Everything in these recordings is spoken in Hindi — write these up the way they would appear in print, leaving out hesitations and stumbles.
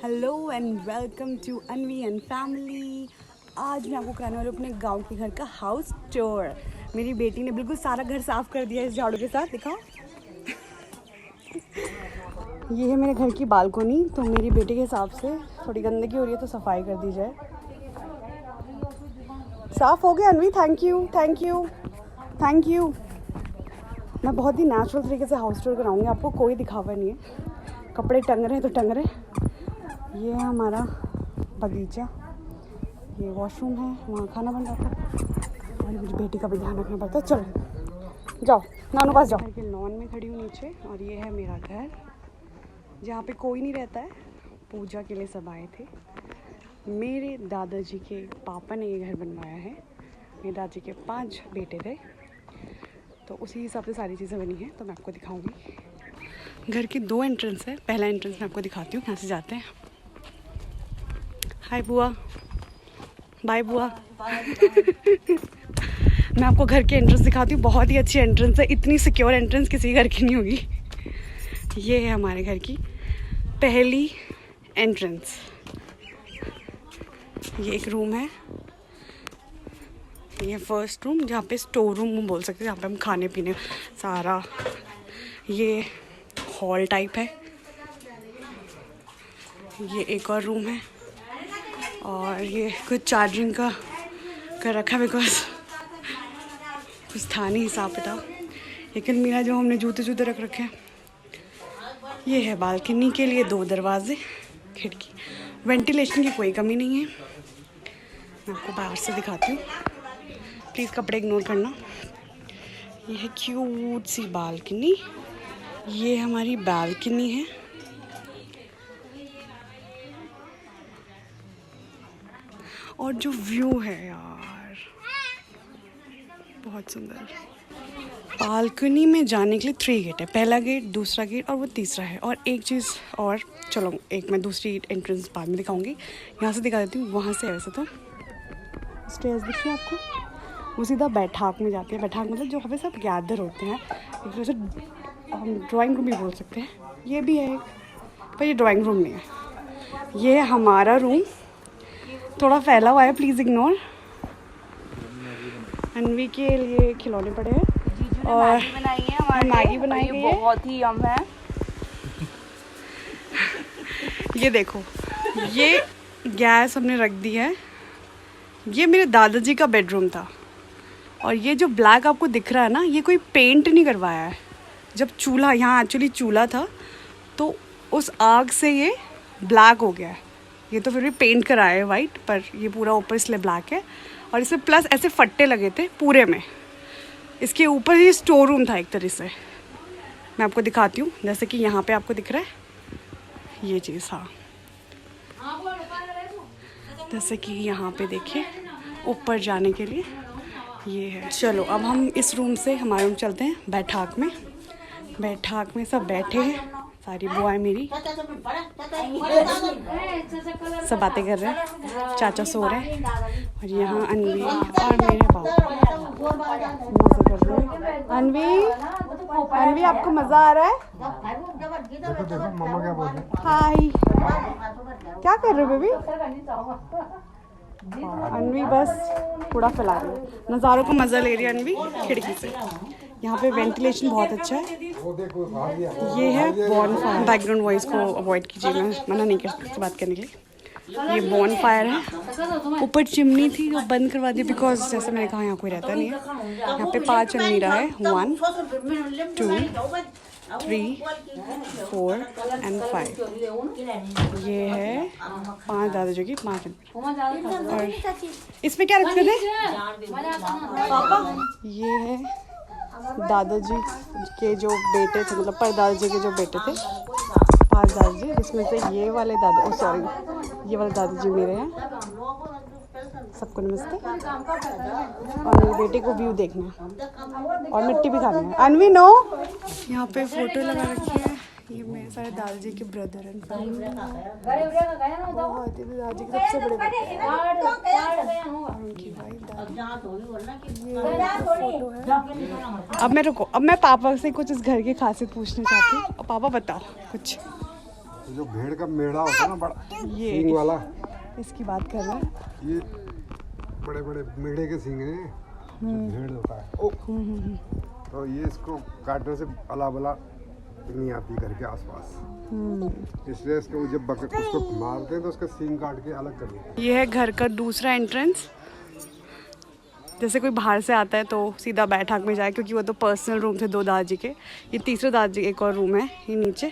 Hello and welcome to Anvi and family. आज मैं आपको कराने वाली हूँ अपने गांव के घर का हाउस टूर। मेरी बेटी ने बिल्कुल सारा घर साफ कर दिया इस झाड़ू के साथ, दिखाओ। ये है मेरे घर की बालकोनी, तो मेरी बेटी के हिसाब से थोड़ी गंदगी हो रही है तो सफाई कर दी जाए। साफ हो गया Anvi, thank you thank you thank you. मैं बहुत ही नेचुरल तरीके से हाउस टूर कराऊंगी आपको, कोई दिखावा नहीं है। कपड़े टंग रहे हैं तो टंग रहे। ये है हमारा बगीचा, ये वॉशरूम है, वहाँ खाना बन रहा था और मेरी बेटी का भी ध्यान रखना पड़ता है। चलो जाओ नानू पास जाओ। मैं लॉन में खड़ी हूँ नीचे, और ये है मेरा घर जहाँ पे कोई नहीं रहता है। पूजा के लिए सब आए थे। मेरे दादाजी के पापा ने ये घर बनवाया है। मेरे दादाजी के 5 बेटे थे, तो उसी हिसाब से सारी चीज़ें बनी हैं, तो मैं आपको दिखाऊंगी। घर के 2 एंट्रेंस है। पहला एंट्रेंस मैं आपको दिखाती हूँ, यहाँ से जाते हैं। हाय बुआ, बाय बुआ। मैं आपको घर की एंट्रेंस दिखाती हूँ, बहुत ही अच्छी एंट्रेंस है। इतनी सिक्योर एंट्रेंस किसी घर की नहीं होगी। ये है हमारे घर की पहली एंट्रेंस। ये एक रूम है, ये फर्स्ट रूम, जहाँ पे स्टोर रूम बोल सकते हैं, जहाँ पे हम खाने पीने सारा। ये हॉल टाइप है। ये एक और रूम है, और ये कुछ चार्जिंग का कर रखा है, बिकॉज कुछ था नहीं हिसाब किताब। लेकिन मेरा जो हमने जूते रख रखे हैं। ये है बालकनी के लिए 2 दरवाजे, खिड़की। वेंटिलेशन की कोई कमी नहीं है। मैं आपको बाहर से दिखाती हूँ, प्लीज़ कपड़े इग्नोर करना। ये है क्यूट सी बालकनी। ये हमारी बालकनी है। और जो व्यू है यार, बहुत सुंदर। बालकनी में जाने के लिए 3 गेट है। पहला गेट, दूसरा गेट और वो तीसरा है। और एक चीज़ और, चलो एक मैं दूसरी एंट्रेंस बाद में दिखाऊंगी। यहाँ से दिखा देती हूँ। वहाँ से वैसे तो स्टेयर्स दिख रही है आपको, वो सीधा बैठाक में जाती है। बैठाक मतलब जो वहाँ पे सब गैदर होते हैं, एक तरह से हम ड्राइंग रूम भी बोल सकते हैं। ये भी है एक, पर ये ड्राइंग रूम नहीं है। ये है हमारा रूम, थोड़ा फैला हुआ है, प्लीज़ इग्नोर। अनवी के लिए खिलौने पड़े हैं और मैगी बनाई है, बहुत ही यम है। ये देखो, ये गैस हमने रख दी है। ये मेरे दादाजी का बेडरूम था, और ये जो ब्लैक आपको दिख रहा है ना, ये कोई पेंट नहीं करवाया है। जब चूल्हा, यहाँ एक्चुअली चूल्हा था, तो उस आग से ये ब्लैक हो गया है। ये तो फिर भी पेंट कराया है वाइट, पर ये पूरा ऊपर इसलिए ब्लैक है। और इसमें प्लस ऐसे फट्टे लगे थे पूरे में। इसके ऊपर ये स्टोर रूम था एक तरह से। मैं आपको दिखाती हूँ, जैसे कि यहाँ पे आपको दिख रहा है ये चीज़। हाँ, जैसे कि यहाँ पे देखिए, ऊपर जाने के लिए ये है। चलो अब हम इस रूम से हमारे रूम चलते हैं बैठाक में। बैठाक में सब बैठे हैं, सारी बुआएं मेरी सब बातें कर रहे हैं। चाचा सो रहे हैं, और यहाँ अनवी और मेरे पापा मज़े कर रहे हैं। अनवी आपको मज़ा आ रहा है? देखो देखो मम्मा क्या बोल रही है। हाय, क्या कर रहे हो बेबी? अनवी बस कूड़ा फैला रही है। नज़ारों का मज़ा ले रही है अनवी खिड़की से। यहाँ पे वेंटिलेशन बहुत अच्छा है। वो देखो भाग गया। ये है बॉन फायर। बैकग्राउंड वॉइस को अवॉइड कीजिए, मैं मना नहीं कर सकती बात करने के लिए। ये बॉन फायर है। ऊपर चिमनी थी जो बंद करवा दी, बिकॉज जैसे मैंने कहा यहाँ कोई रहता नहीं है। यहाँ पे 5 अलमीरा है, 1 2 3 4 and 5। ये है 5 दादाजी की 5 अलमीरा। और इसमें क्या रखते थे पापा? ये है दादाजी के जो बेटे थे, मतलब परदादाजी के जो बेटे थे, 5 दादाजी, जिसमें से ये वाले दादा, सॉरी ये वाले दादाजी मेरे हैं। सबको नमस्ते। और मेरी बेटी को व्यू देखना है और मिट्टी भी खानी है। अनवी नो, यहाँ पे फोटो लगा रखी है। ये मेरे सारे दादाजी के ब्रदर हैं। बहुत ही दादाजी के सबसे बड़े बेटे हैं, उनकी वाइफ दादी। ये फोटो है। अब मैं रुको, अब मैं पापा से कुछ इस घर की खासियत पूछना चाहती हूँ। पापा बताओ कुछ। तो जो भेड़ का मेढ़ा होता है ना बड़ा ये सींग वाला, इसकी बात कर रहे हैं। ये बड़े बड़े मेढ़े के सींग हैं, जो भेड़ होता है। ओ तो ये इसको काटने से अला बला नहीं आती घर के आसपास, इसलिए इसको जब उसको मारते हैं तो उसका सींग काट के अलग कर देते हैं। ये है घर का दूसरा एंट्रेंस। जैसे कोई बाहर से आता है तो सीधा बैठक में जाए, क्योंकि वो तो पर्सनल रूम थे 2 दादाजी के। ये तीसरे दादाजी एक और रूम है ये नीचे।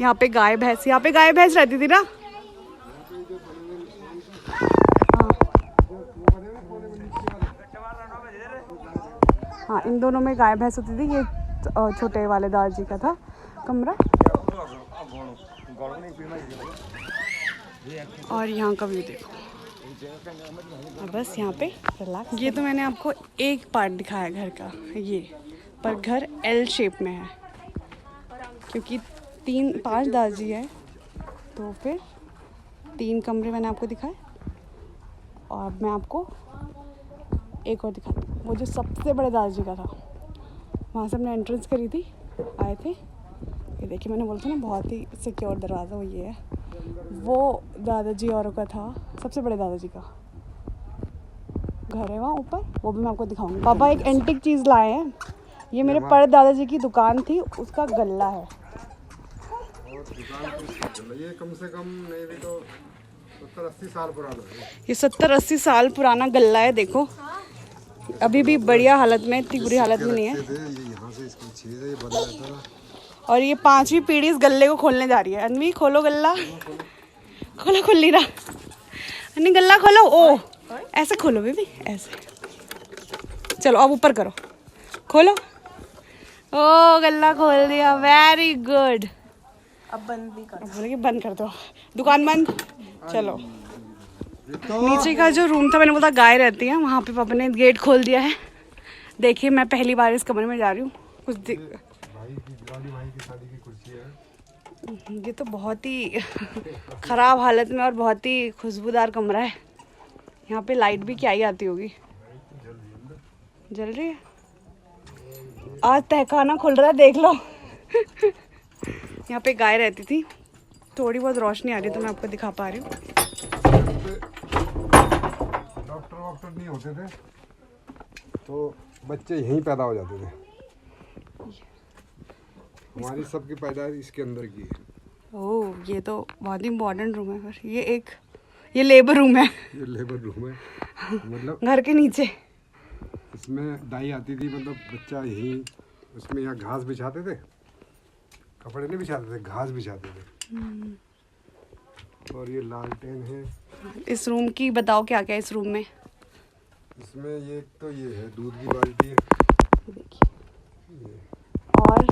यहाँ पे गाय भैंस रहती थी ना। हाँ, इन दोनों में गाय भैंस होती थी। ये छोटे वाले दादाजी का था कमरा। और यहाँ का व्यू देखो। बस यहाँ पे रिलैक्स। ये तो मैंने आपको एक पार्ट दिखाया घर का, ये पर घर एल शेप में है, क्योंकि 5 दादाजी है तो फिर 3 कमरे मैंने आपको दिखाए। और मैं आपको एक और दिखा, वो जो सबसे बड़े दादाजी का था, वहाँ से हमने एंट्रेंस करी थी, आए थे। ये देखिए, मैंने बोला था ना बहुत ही सिक्योर दरवाज़ा, वो ये है। वो दादाजी औरों का था, सबसे बड़े दादाजी का घर है वहाँ ऊपर, वो भी मैं आपको दिखाऊंगी। पापा एक एंटिक चीज़ लाए हैं। ये मेरे पर दादाजी की दुकान थी, उसका गल्ला है। ये कम से कम नहीं भी तो 70-80 साल पुराना है। ये 70-80 साल पुराना गल्ला है। देखो अभी भी बढ़िया हालत में, इतनी बुरी हालत में नहीं है। और ये 5वीं पीढ़ी इस गल्ले को खोलने जा रही है। अनवी खोलो गल्ला, खोलो, खुल नहीं रहा। अन्वी गल्ला खोलो। ओ ऐसे खोलो बेबी, ऐसे। चलो अब ऊपर करो, खोलो। ओ गल्ला खोल दिया, वेरी गुड। अब बंद भी कर, बोले बंद कर दो, दुकान बंद। चलो नीचे का जो रूम था, मैंने बोला गाय रहती है, वहाँ पे पापा ने गेट खोल दिया है। देखिए मैं पहली बार इस कमरे में जा रही हूँ। भाई की शादी की कुर्सी है। ये तो बहुत ही ख़राब हालत में और बहुत ही खुशबूदार कमरा है। यहाँ पे लाइट भी क्या ही आती होगी। जल रही है। आज तहखाना खुल रहा है, देख लो। यहाँ पे गाय रहती थी। थोड़ी बहुत रोशनी आ रही है तो मैं आपको दिखा पा रही हूँ। डॉक्टर नहीं होते थे तो बच्चे यहीं पैदा हो जाते थे। हमारी सबकी पैदाइश इसके अंदर की है। ओह, ये तो बहुत ही इम्पोर्टेंट रूम है। फिर ये लेबर रूम है। ये लेबर रूम है, मतलब घर के नीचे। इसमें दाई आती थी, मतलब बच्चा यहीं, उसमें यहाँ घास बिछाते थे, कपड़े नहीं बिछाते थे, घास बिछाते थे। और ये लालटेन है। इस रूम की बताओ क्या क्या है इस रूम में। इसमें ये तो ये है, दूध की बाल्टी है। देखिए, और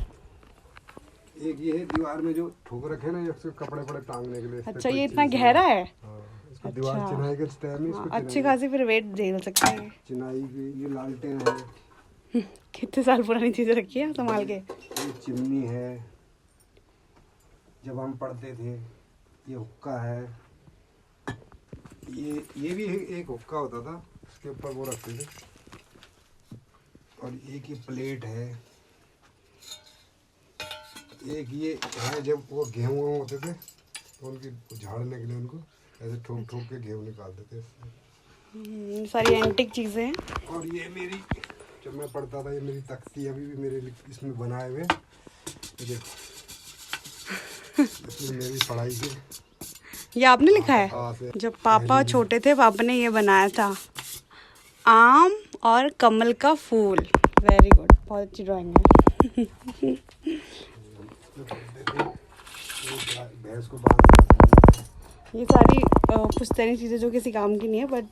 एक ये है दीवार में जो ठोक रखे ना, ये कपड़े पड़े टांगने के लिए। अच्छा, ये इतना गहरा है। हाँ, इसको दीवार चिनाई के टाइम में इसको अच्छी खासी फिर वेट झेल सकता है। चिनाई की। ये लालटेन है। कितने साल पुरानी चीजें रखी है संभाल के। ये चिमनी है, जब हम पढ़ते थे। ये हुक्का है। ये भी एक हुक्का होता था, उसके ऊपर वो रखते थे। और एक ये प्लेट है। एक ये है, जब वो गेहूँ होते थे तो उनकी झाड़ने के लिए उनको ऐसे ठोक ठोक के गेहूँ निकालते थे। सारी एंटिक चीजें हैं। और ये मेरी, जब मैं पढ़ता था, ये मेरी तख्ती अभी भी मेरे इसमें बनाए हुए। ये देखो, इसमें मेरी पढ़ाई की। ये आपने लिखा है? जब पापा छोटे थे, पापा ने ये बनाया था, आम और कमल का फूल। वेरी गुड, बहुत अच्छी ड्राइंग है। भैंस को बांध, ये सारी पुश्तैनी चीज़ें जो किसी काम की नहीं है, बट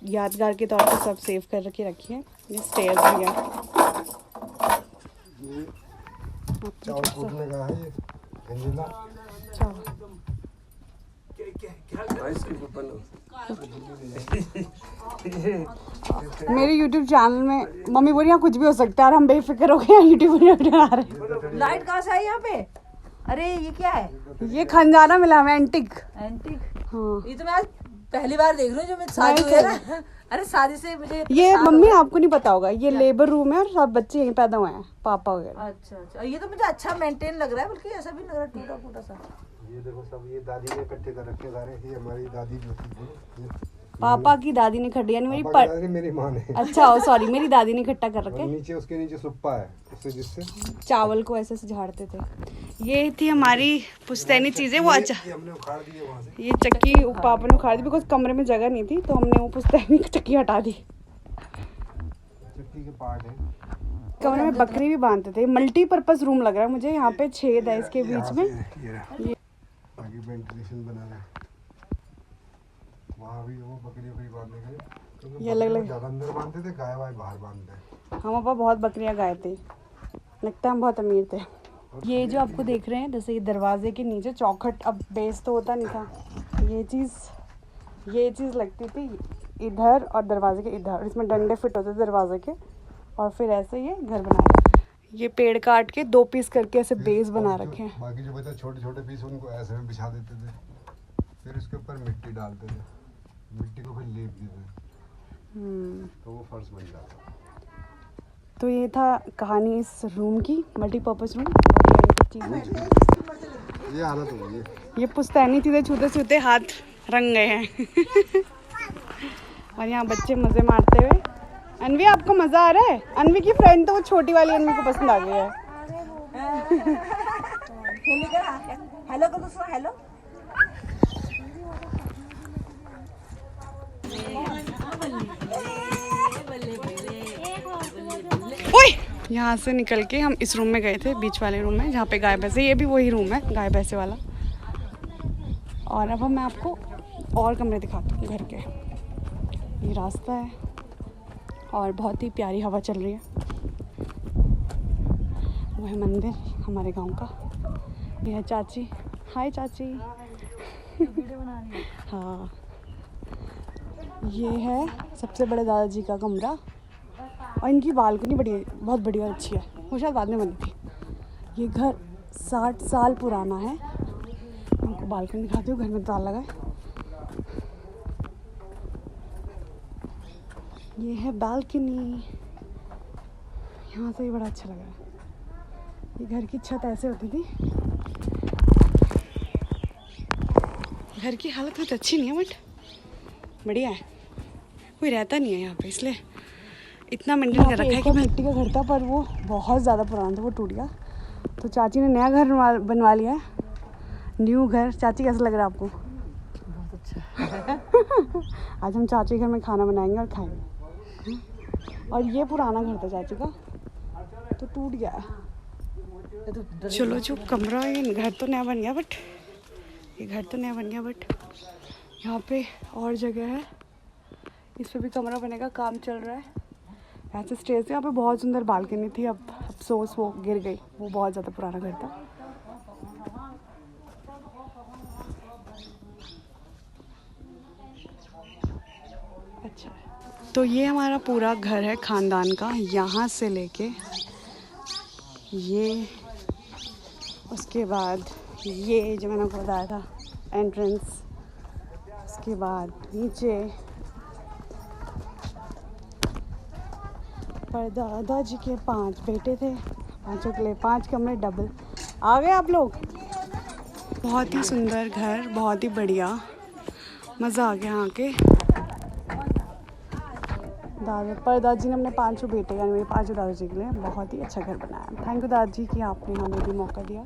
यादगार के तौर पर सब सेव कर रखी है। ये स्टेयर्स भी है। चावल कूटने का है ये गंजीला। मेरे YouTube चैनल में मम्मी बोली यहाँ कुछ भी हो सकता है और हम बेफिक्र हो गए YouTube बना रहे हैं। लाइट कहाँ से आई यहाँ पे? अरे ये क्या है? ये खंजाना मिला हमें, एंटिक। हाँ। ये तो मैं आज पहली बार देख रही हूँ, जो मैं शादी हुई है ना। अरे शादी से मुझे ये मम्मी आपको नहीं पता होगा, ये लेबर रूम है और सब बच्चे यहीं पैदा हुए हैं, पापा वगैरह। अच्छा, ये तो मुझे अच्छा मेंटेन लग रहा है, बल्कि ऐसा भी लग रहा है टूटा फूटा सा। ये देखो सब ये दादी ने इकट्ठे कर रखे सारे, ये हमारी दादी जो थी ये पापा की दादी ने खड्डी यानी मेरी पापा की दादी मेरी माँ ने। अच्छा सॉरी, मेरी दादी ने इकट्ठा कर रखे। नीचे उसके नीचे सुप्पा है, उससे जिससे चावल को ऐसे से झाड़ते थे। ये थी हमारी पुश्तैनी चीजें, वो अच्छा ये हमने उखाड़ दी है वहाँ से। ये चक्की पापा ने उखाड़ दी बिकॉज कमरे में जगह नहीं थी, तो हमने वो पुश्तैनी की चक्की हटा दी। चक्की के पार्ट है। कमरे में बकरी भी बांधते थे। मल्टीपर्पज रूम लग रहा है मुझे, यहाँ पे छेद है इसके बीच में। ये आगे वेंटिलेशन बना रहा है, वहाँ भी वो बकरी बांधने के लिए। ये अलग अलग ज़्यादा अंदर बांधते थे, गाय वाय बाहर बांधते हैं। हम पापा बहुत बकरियां गाए थे, लगता है हम बहुत अमीर थे। ये जो आपको देख रहे हैं, जैसे ये दरवाजे के नीचे चौखट, अब बेस तो होता नहीं था, ये चीज़ लगती थी इधर और दरवाजे के इधर, इसमें डंडे फिट होते थे दरवाजे के, और फिर ऐसे ये घर बनाया। ये पेड़ काट के 2 पीस करके ऐसे बेस बना रखे हैं। बाकी जो बचा छोटे छोटे पीस उनको ऐसे में बिछा देते थे, फिर उसके ऊपर मिट्टी डालते थे, मिट्टी को फिर लेप देते थे, तो वो फर्श बन जाता। तो ये था कहानी इस रूम की, मल्टीपर्पज रूम। ये हालत हो गई है। ये पुश्तैनी चीज़ें छूते छूते हाथ रंग गए हैं। और यहाँ बच्चे मज़े मारते हुए। अनवी आपको मज़ा आ रहा है? अनवी की फ्रेंड तो वो छोटी वाली अनवी को पसंद आ गई है। हेलो कर दो, हेलो। यहाँ से निकल के हम इस रूम में गए थे, बीच वाले रूम में जहाँ पे गाय भैंसे, ये भी वही रूम है गाय भैंसे वाला। और अब मैं आपको और कमरे दिखाती हूँ घर के। ये रास्ता है और बहुत ही प्यारी हवा चल रही है। वो है मंदिर हमारे गांव का। ये है चाची। हाय चाची। वीडियो बना रही है। हाँ, ये है सबसे बड़े दादाजी का कमरा, और इनकी बालकनी बहुत बड़ी और अच्छी है, वो शायद बाद में बनी थी। ये घर 60 साल पुराना है। आपको बालकनी दिखाती हूँ, घर में ताला लगा है। ये है बालकनी, यहाँ से ही बड़ा अच्छा लग रहा है। ये घर की छत ऐसे होती थी। घर की हालत बहुत अच्छी नहीं है, बट बढ़िया है। कोई रहता नहीं है यहाँ पे, इसलिए इतना मेंटेन कर रखा है कि मिट्टी का घर था, पर वो बहुत ज़्यादा पुराना था, वो टूट गया। तो चाची ने नया घर बनवा लिया है, न्यू घर। चाची कैसा लग रहा है आपको? बहुत अच्छा। आज हम चाची के घर में खाना बनाएंगे और खाएंगे। और ये पुराना घर था चाची का, तो टूट गया है। चलो जो कमरा, ये घर तो नया बन गया, बट यहाँ पे और जगह है, इस पे भी कमरा बनेगा, काम चल रहा है। यहाँ से स्टेज से यहाँ पे बहुत सुंदर बालकनी थी, अब अफसोस वो गिर गई, वो बहुत ज़्यादा पुराना घर था। अच्छा, तो ये हमारा पूरा घर है ख़ानदान का, यहाँ से लेके ये, उसके बाद ये जो मैंने आपको बताया था एंट्रेंस, उसके बाद नीचे पर दादाजी के 5 बेटे थे, 5 के लिए 5 कमरे डबल। आ गए आप लोग? बहुत ही सुंदर घर, बहुत ही बढ़िया, मज़ा आ गया आके। दादाजी ने अपने 5 बेटे यानी मेरे 5 दादाजी के लिए बहुत ही अच्छा घर बनाया। थैंक यू दादाजी कि आपने हमें भी मौका दिया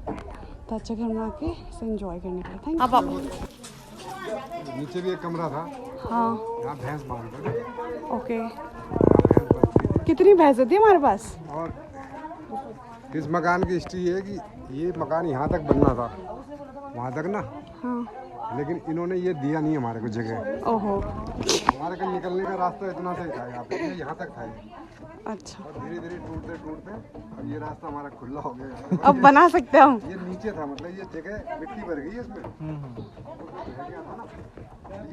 तो अच्छा घर बना के इसे एंजॉय करने के लिए। Thank you. आप नीचे भी एक कमरा था। हाँ, यहाँ भैंस बांधते थे। ओके। कितनी भैंस होती है हमारे पास? और इस मकान की हिस्ट्री है कि ये मकान यहाँ तक बनना था, वहाँ तक ना। हाँ। लेकिन इन्होंने ये दिया नहीं हमारे को जगह। ओहो। हमारे को निकलने का रास्ता इतना से था, यहाँ पे यहाँ तक था। अच्छा। और धीरे धीरे टूटते अब ये रास्ता हमारा खुला हो गया। अब बना सकते हैं हम। ये नीचे था, मतलब ये जगह मिट्टी भर गई है इसमें।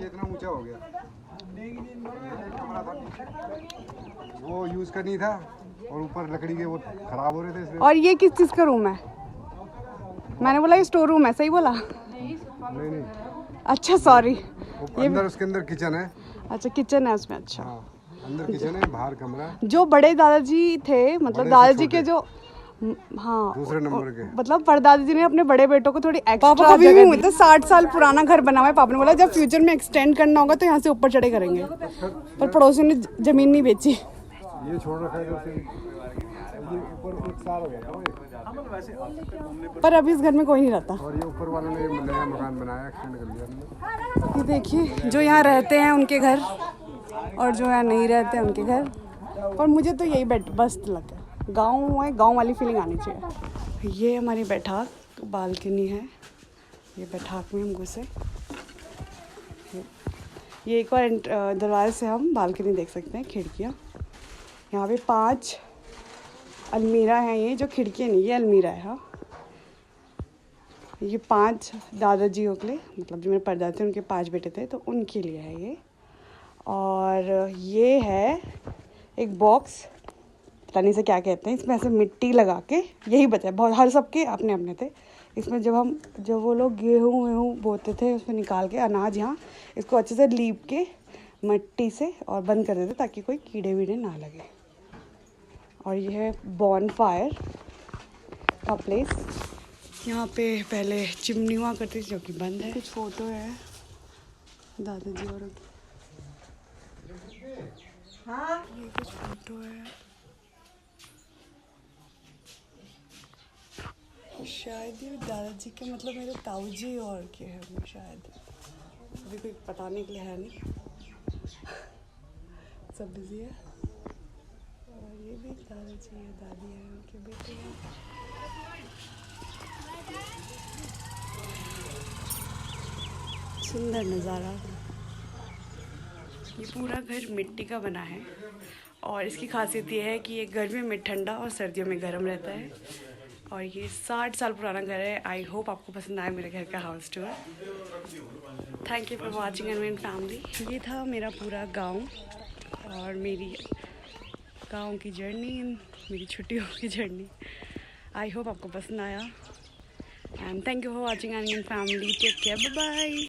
ये इतना ऊंचा हो गया। कमरा था नीचे, वो यूज करनी था, और ऊपर लकड़ी के वो खराब हो रहे थे इसलिए। और ये किस चीज़ का रूम है? मैंने बोला ये स्टोर रूम है, सही बोला? नहीं। अच्छा सॉरी। ये अंदर उसके अंदर किचन है। अच्छा, किचन है उसमें। अच्छा, हाँ, अंदर किचन है, बाहर कमरा। जो बड़े दादाजी थे, मतलब दादाजी के जो हाँ दूसरे नंबर के। मतलब परदादी जी ने अपने बड़े बेटों को थोड़ी एक्स्ट्रा पापा भी हुए तो 60 साल पुराना घर बना हुआ है। पापा ने बोला जब फ्यूचर में एक्सटेंड करना होगा तो यहाँ से ऊपर चढ़े करेंगे, पर पड़ोसियों ने जमीन नहीं बेची। ये छोड़ रखा है जैसे ये ऊपर 1 साल हो गया वो, पर अभी इस घर में कोई नहीं रहता। और ये ऊपर वालों ने नया मकान बनाया, एक्सटेंड कर लिया हमने। ये देखिए जो यहाँ रहते हैं उनके घर और जो यहाँ नहीं रहते हैं उनके घर। और मुझे तो यही बेस्ट लगता है, गांव है, गांव वाली फीलिंग आनी चाहिए। ये हमारी बैठाक बालकनी है, ये बैठाक में हम घुसे। ये एक और दरवाजे से हम बालकनी देख सकते हैं, खिड़कियाँ। यहाँ पे 5 अलमीरा हैं, ये जो खिड़कियाँ नहीं, ये अलमीरा है। हाँ, ये 5 दादाजियों के लिए, मतलब जो मेरे परदादा थे उनके 5 बेटे थे तो उनके लिए है ये। और ये है एक बॉक्स, पता नहीं से क्या कहते हैं, इसमें ऐसे मिट्टी लगा के, यही बचा है, बहुत हर सबके अपने अपने थे। इसमें जब वो लोग गेहूँ बोते थे उसमें निकाल के अनाज यहाँ इसको अच्छे से लीप के मिट्टी से और बंद कर देते ताकि कोई कीड़े वीड़े ना लगे। और ये है बॉन फायर का प्लेस। यहाँ पे पहले चिमनी हुआ करती थी जो कि बंद है। कुछ फोटो है दादाजी और हाँ ये कुछ फोटो है, शायद ये दादाजी के मतलब मेरे ताऊजी और के हैं शायद, अभी कोई बताने के लिए है नहीं, सब बिजी है। और ये भी दादाजी है, दादी है, उनके बेटे हैं। सुंदर नज़ारा। ये पूरा घर मिट्टी का बना है और इसकी खासियत ये है कि ये गर्मियों में ठंडा और सर्दियों में गर्म रहता है। और ये 60 साल पुराना घर है। आई होप आपको पसंद आए मेरे घर का house tour. Thank you for watching Anvi family. ये था मेरा पूरा गांव और मेरी गांव की जर्नी, मेरी छुट्टियों की जर्नी। आई होप आपको पसंद आया and thank you for watching Anvi family. Take care, bye bye.